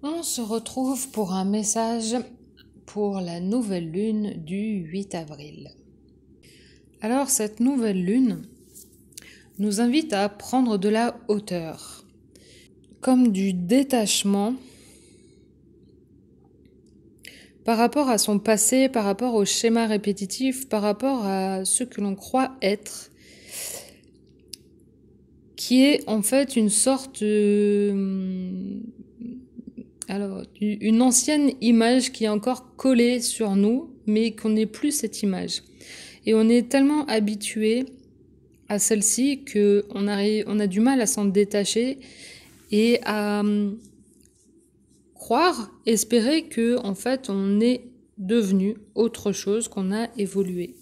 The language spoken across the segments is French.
On se retrouve pour un message pour la nouvelle lune du 8 avril. Alors cette nouvelle lune nous invite à prendre de la hauteur, comme du détachement par rapport à son passé, par rapport au schéma répétitif, par rapport à ce que l'on croit être, qui est en fait une sorte une ancienne image qui est encore collée sur nous, mais qu'on n'est plus cette image. Et on est tellement habitué à celle-ci qu'on a du mal à s'en détacher et à croire, espérer que en fait on est devenu autre chose, qu'on a évolué.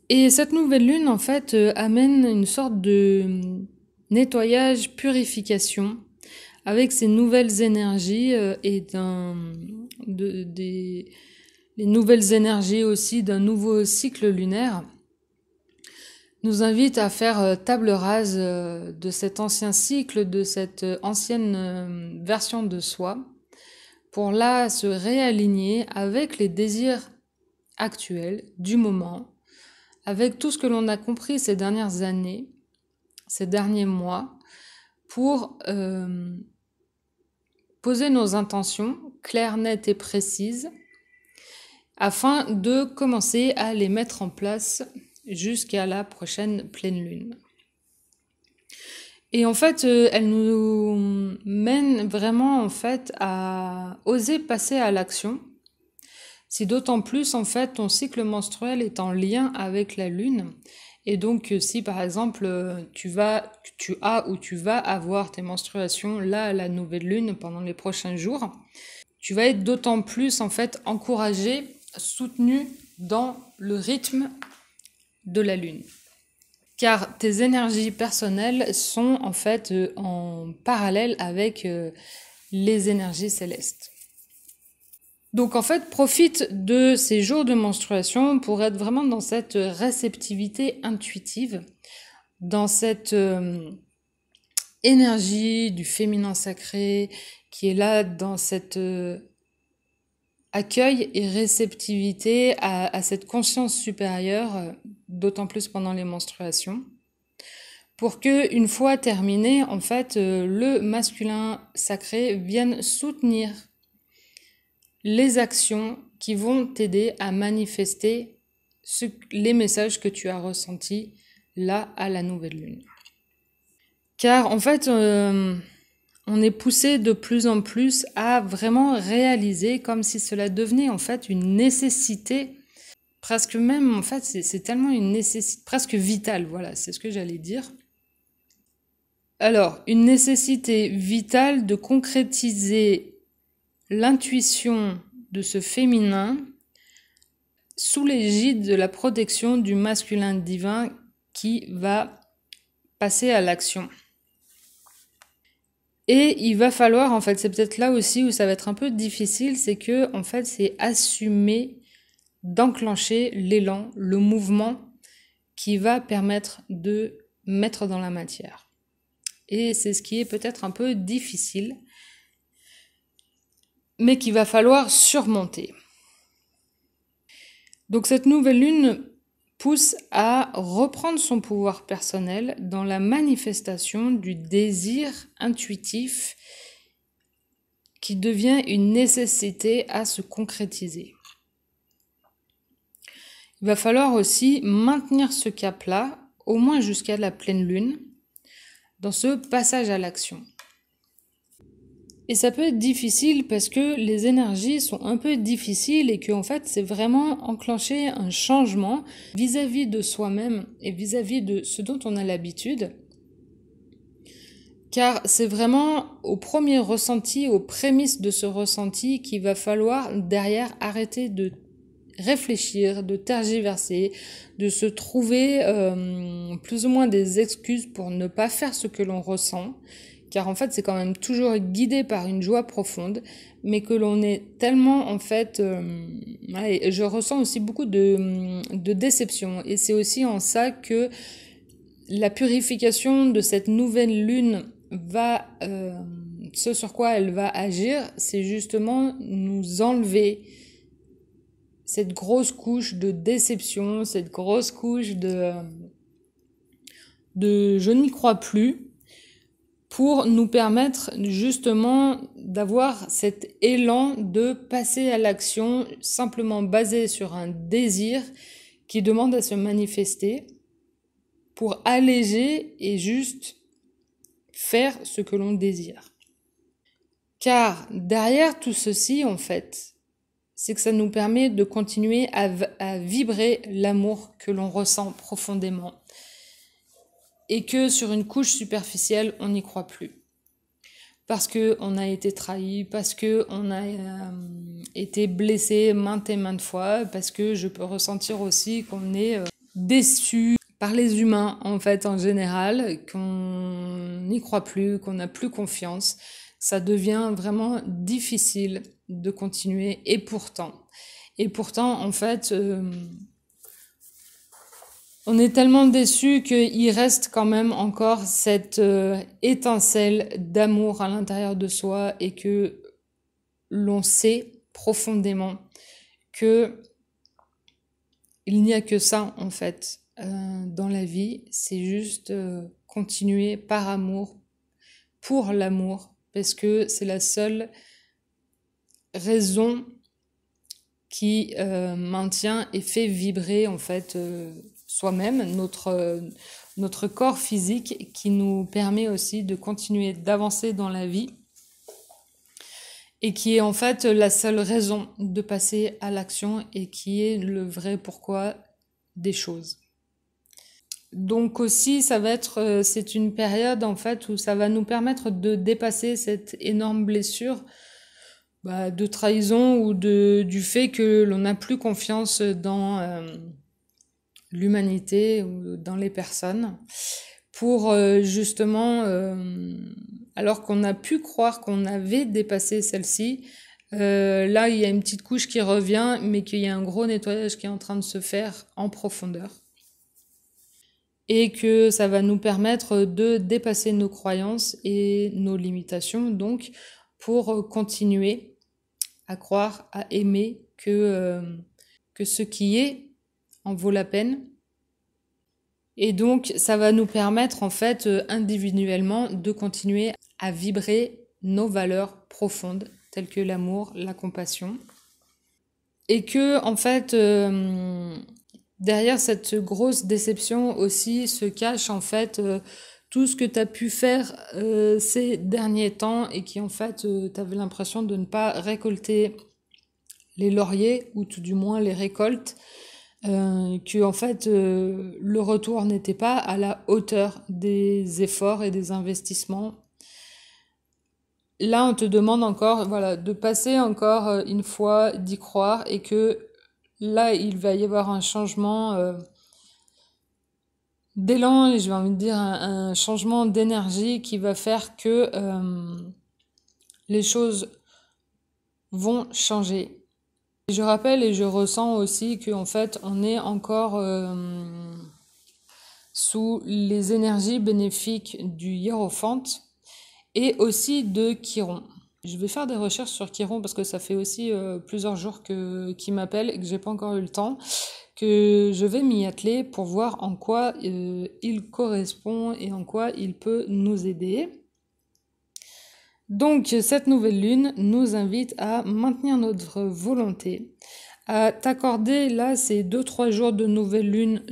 Et cette nouvelle lune en fait amène une sorte de nettoyage, purification avec ces nouvelles énergies et les nouvelles énergies aussi d'un nouveau cycle lunaire, nous invite à faire table rase de cet ancien cycle, de cette ancienne version de soi, pour là se réaligner avec les désirs actuels du moment, avec tout ce que l'on a compris ces dernières années, ces derniers mois, pour poser nos intentions claires, nettes et précises, afin de commencer à les mettre en place jusqu'à la prochaine pleine lune. Et en fait, elle nous mène vraiment en fait à oser passer à l'action. Si d'autant plus en fait ton cycle menstruel est en lien avec la lune, et donc si par exemple tu vas avoir tes menstruations là à la nouvelle lune pendant les prochains jours, tu vas être d'autant plus en fait encouragé, soutenu dans le rythme de la lune. Car tes énergies personnelles sont en fait en parallèle avec les énergies célestes. Donc en fait, profite de ces jours de menstruation pour être vraiment dans cette réceptivité intuitive, dans cette énergie du féminin sacré qui est là, dans cette accueil et réceptivité à cette conscience supérieure, d'autant plus pendant les menstruations, pour que, une fois terminé, en fait, le masculin sacré vienne soutenir les actions qui vont t'aider à manifester les messages que tu as ressentis là à la nouvelle lune. Car en fait, on est poussé de plus en plus à vraiment réaliser comme si cela devenait en fait une nécessité, presque même en fait c'est tellement une nécessité presque vitale, voilà, c'est ce que j'allais dire. Alors, une nécessité vitale de concrétiser l'intuition de ce féminin sous l'égide de la protection du masculin divin qui va passer à l'action. Et il va falloir, en fait, c'est peut-être là aussi où ça va être un peu difficile, c'est que, en fait, c'est assumer d'enclencher l'élan, le mouvement qui va permettre de mettre dans la matière. Et c'est ce qui est peut-être un peu difficile, mais qu'il va falloir surmonter. Donc cette nouvelle lune pousse à reprendre son pouvoir personnel dans la manifestation du désir intuitif qui devient une nécessité à se concrétiser. Il va falloir aussi maintenir ce cap-là, au moins jusqu'à la pleine lune, dans ce passage à l'action. Et ça peut être difficile parce que les énergies sont un peu difficiles et qu'en fait c'est vraiment enclencher un changement vis-à-vis de soi-même et vis-à-vis de ce dont on a l'habitude. Car c'est vraiment au premier ressenti, aux prémices de ce ressenti qu'il va falloir derrière arrêter de réfléchir, de tergiverser, de se trouver plus ou moins des excuses pour ne pas faire ce que l'on ressent. Car en fait, c'est quand même toujours guidé par une joie profonde, mais que l'on est tellement, en fait... je ressens aussi beaucoup de déception. Et c'est aussi en ça que la purification de cette nouvelle lune va ce sur quoi elle va agir, c'est justement nous enlever cette grosse couche de déception, cette grosse couche de je n'y crois plus, pour nous permettre justement d'avoir cet élan de passer à l'action simplement basé sur un désir qui demande à se manifester pour alléger et juste faire ce que l'on désire. Car derrière tout ceci, en fait, c'est que ça nous permet de continuer à vibrer l'amour que l'on ressent profondément. Et que sur une couche superficielle, on n'y croit plus. Parce qu'on a été trahi, parce qu'on a été blessé maintes et maintes fois, parce que je peux ressentir aussi qu'on est déçu par les humains, en fait, en général, qu'on n'y croit plus, qu'on n'a plus confiance. Ça devient vraiment difficile de continuer. Et pourtant, en fait, on est tellement déçu qu'il reste quand même encore cette étincelle d'amour à l'intérieur de soi et que l'on sait profondément que il n'y a que ça, en fait, dans la vie. C'est juste continuer par amour, pour l'amour, parce que c'est la seule raison qui maintient et fait vibrer, en fait, soi-même, notre corps physique, qui nous permet aussi de continuer d'avancer dans la vie et qui est en fait la seule raison de passer à l'action et qui est le vrai pourquoi des choses. Donc aussi, ça va être, c'est une période en fait où ça va nous permettre de dépasser cette énorme blessure de trahison ou du fait que l'on n'a plus confiance dans l'humanité ou dans les personnes, pour justement, alors qu'on a pu croire qu'on avait dépassé celle-ci, là il y a une petite couche qui revient, mais qu'il y a un gros nettoyage qui est en train de se faire en profondeur. Et que ça va nous permettre de dépasser nos croyances et nos limitations, donc pour continuer à croire, à aimer que ce qui est en vaut la peine. Et donc, ça va nous permettre, en fait, individuellement, de continuer à vibrer nos valeurs profondes, telles que l'amour, la compassion. Et que, en fait, derrière cette grosse déception aussi se cache, en fait, tout ce que tu as pu faire ces derniers temps et qui, en fait, tu avais l'impression de ne pas récolter les lauriers, ou tout du moins les récoltes, que en fait le retour n'était pas à la hauteur des efforts et des investissements. Là, on te demande encore, voilà, de passer encore une fois, d'y croire, et que là, il va y avoir un changement d'élan, et je vais envie de dire un changement d'énergie qui va faire que les choses vont changer. Je rappelle et je ressens aussi qu'en fait, on est encore sous les énergies bénéfiques du Hiérophant et aussi de Chiron. Je vais faire des recherches sur Chiron parce que ça fait aussi plusieurs jours qu'il m'appelle et que j'ai pas encore eu le temps, que je vais m'y atteler pour voir en quoi il correspond et en quoi il peut nous aider. Donc cette nouvelle lune nous invite à maintenir notre volonté, à t'accorder là ces 2-3 jours de nouvelle lune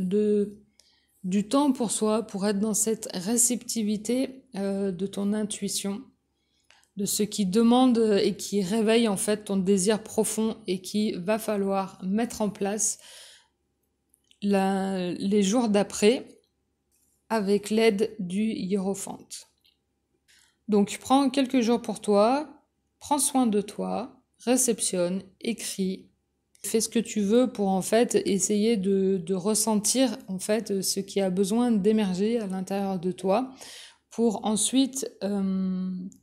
du temps pour soi, pour être dans cette réceptivité de ton intuition, de ce qui demande et qui réveille en fait ton désir profond et qui va falloir mettre en place les jours d'après avec l'aide du Hiérophant. Donc prends quelques jours pour toi, prends soin de toi, réceptionne, écris, fais ce que tu veux pour en fait essayer de ressentir en fait ce qui a besoin d'émerger à l'intérieur de toi pour ensuite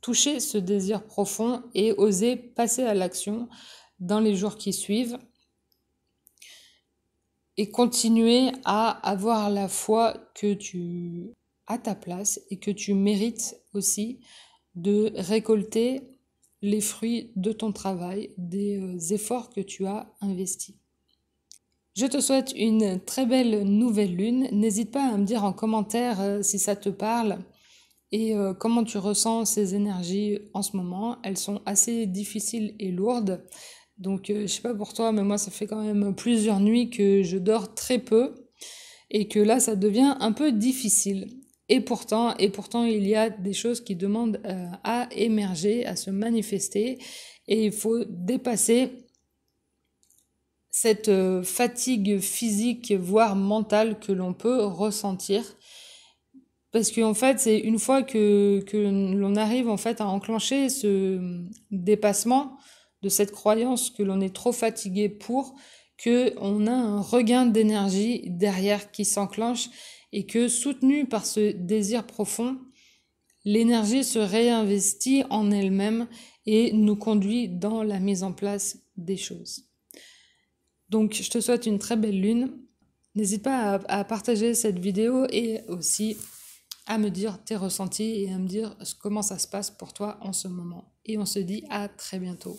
toucher ce désir profond et oser passer à l'action dans les jours qui suivent et continuer à avoir la foi que tu as ta place et que tu mérites aussi de récolter les fruits de ton travail, des efforts que tu as investis. Je te souhaite une très belle nouvelle lune. N'hésite pas à me dire en commentaire si ça te parle et comment tu ressens ces énergies en ce moment. Elles sont assez difficiles et lourdes. Donc je sais pas pour toi, mais moi ça fait quand même plusieurs nuits que je dors très peu et que là ça devient un peu difficile. Et pourtant, il y a des choses qui demandent à émerger, à se manifester, et il faut dépasser cette fatigue physique, voire mentale que l'on peut ressentir. Parce qu'en fait, c'est une fois que l'on arrive en fait à enclencher ce dépassement de cette croyance que l'on est trop fatigué pour, que on a un regain d'énergie derrière qui s'enclenche et que soutenu par ce désir profond, l'énergie se réinvestit en elle-même et nous conduit dans la mise en place des choses. Donc, je te souhaite une très belle lune. N'hésite pas à partager cette vidéo et aussi à me dire tes ressentis et à me dire comment ça se passe pour toi en ce moment. Et on se dit à très bientôt.